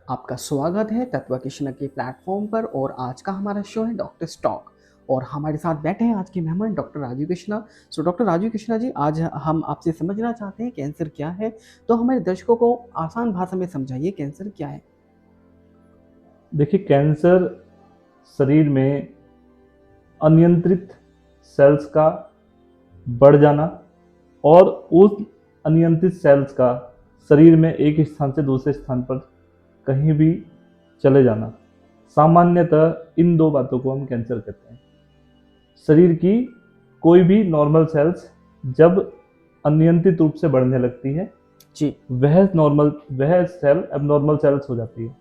आपका स्वागत है तत्व कृष्ण के प्लेटफॉर्म पर। और आज का हमारा शो है डॉक्टर स्टॉक और हमारे साथ बैठे हैं आज के मेहमान doctor Rajeev Krishna. So doctor Rajeev Krishna ji, आज हम आपसे समझना चाहते हैं कैंसर क्या है। तो हमारे दर्शकों को आसान भाषा में समझाइए कैंसर क्या है। देखिए, कैंसर शरीर में अनियंत्रित सेल्स का बढ़ जाना और उस अनियंत्रित सेल्स का शरीर में एक स्थान से दूसरे स्थान पर कहीं भी चले जाना। सामान्यतः इन दो बातों को हम कैंसर कहते हैं। शरीर की कोई भी नॉर्मल सेल्स जब अनियंत्रित रूप से बढ़ने लगती है, जी वह सेल एबनॉर्मल सेल्स हो जाती है।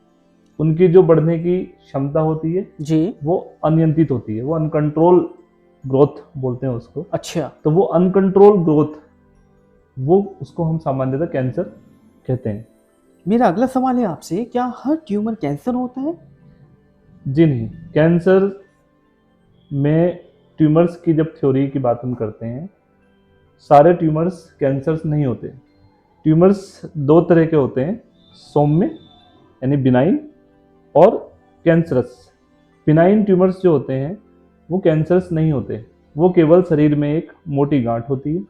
उनकी जो बढ़ने की क्षमता होती है जी। वो अनियंत्रित होती है, वो अनकंट्रोल ग्रोथ बोलते हैं उसको। अच्छा। तो वो अनकंट्रोल ग्रोथ, वो उसको हम सामान्यतः कैंसर कहते हैं। मेरा अगला सवाल है आपसे, क्या हर ट्यूमर कैंसर होता है? जी नहीं, कैंसर में ट्यूमर्स की जब थ्योरी की बात हम करते हैं, सारे ट्यूमर्स कैंसर्स नहीं होते। ट्यूमर्स दो तरह के होते हैं, सौम्य यानी बिनाइन और कैंसरस। बिनाइन ट्यूमर्स जो होते हैं वो कैंसर्स नहीं होते, वो केवल शरीर में एक मोटी गांठ होती है,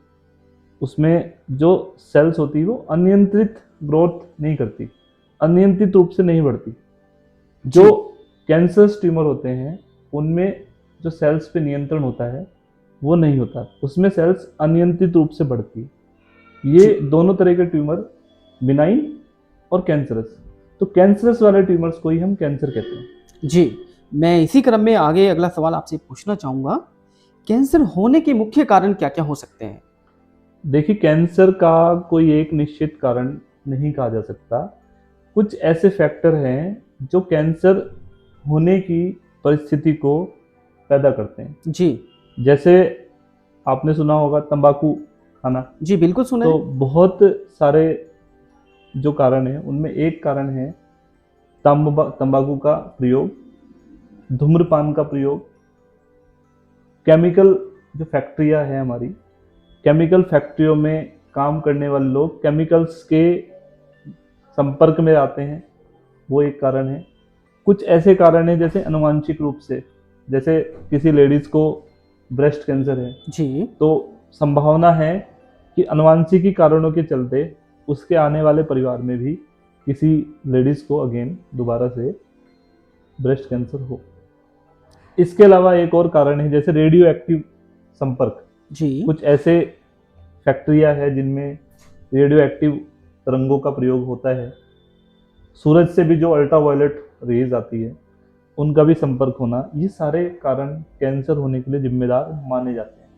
उसमें जो सेल्स होती है वो अनियंत्रित ग्रोथ नहीं करती, अनियंत्रित रूप से नहीं बढ़ती। जो कैंसर्स ट्यूमर होते हैं उनमें जो सेल्स पे नियंत्रण होता है वो नहीं होता, उसमें सेल्स अनियंत्रित रूप से बढ़ती है। ये दोनों तरह के ट्यूमर, बिनाइन और कैंसरस, तो कैंसरस वाले ट्यूमर्स को ही हम कैंसर कहते हैं। जी, मैं इसी क्रम में आगे अगला सवाल आपसे पूछना चाहूँगा, कैंसर होने के मुख्य कारण क्या-क्या हो सकते हैं? देखिए, कैंसर का कोई एक निश्चित कारण नहीं कहा जा सकता। कुछ ऐसे फैक्टर हैं जो कैंसर होने की परिस्थिति को पैदा करते हैं। जी। जैसे आपने सुना होगा तंबाकू खाना। जी, बिल्कुल सुना तो है। बहुत सारे जो कारण हैं उनमें एक कारण है तंबाकू का प्रयोग, धूम्रपान का प्रयोग, केमिकल जो फैक्ट्रियां है हमारी, केमिकल फैक्ट्रियों में काम करने वाले लोग केमिकल्स के संपर्क में आते हैं, वो एक कारण है। कुछ ऐसे कारण हैं जैसे आनुवंशिक रूप से, जैसे किसी लेडीज को ब्रेस्ट कैंसर है जी। तो संभावना है कि आनुवंशिकी कारणों के चलते उसके आने वाले परिवार में भी किसी लेडीज को अगेन दोबारा से ब्रेस्ट कैंसर हो। इसके अलावा एक और कारण है जैसे रेडियो एक्टिव संपर्क। जी। कुछ ऐसे फैक्ट्रिया है जिनमें रेडियो एक्टिव तरंगों का प्रयोग होता है, सूरज से भी जो अल्ट्रावायलेट रेज आती है उनका भी संपर्क होना, ये सारे कारण कैंसर होने के लिए जिम्मेदार माने जाते हैं।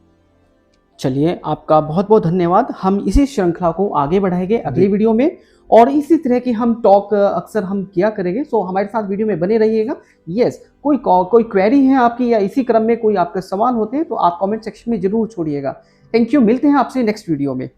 चलिए, आपका बहुत-बहुत धन्यवाद। हम इसी श्रृंखला को आगे बढ़ाएँगे अगली जी। वीडियो में और इसी तरह की हम टॉक अक्सर हम किया करेंगे। सो हमारे साथ वीडियो में बने रहिएगा। यस, कोई क्वेरी है आपकी या इसी क्रम में कोई आपके सवाल होते हैं तो आप कमेंट सेक्शन में ज़रूर छोड़िएगा। थैंक यू, मिलते हैं आपसे नेक्स्ट वीडियो में।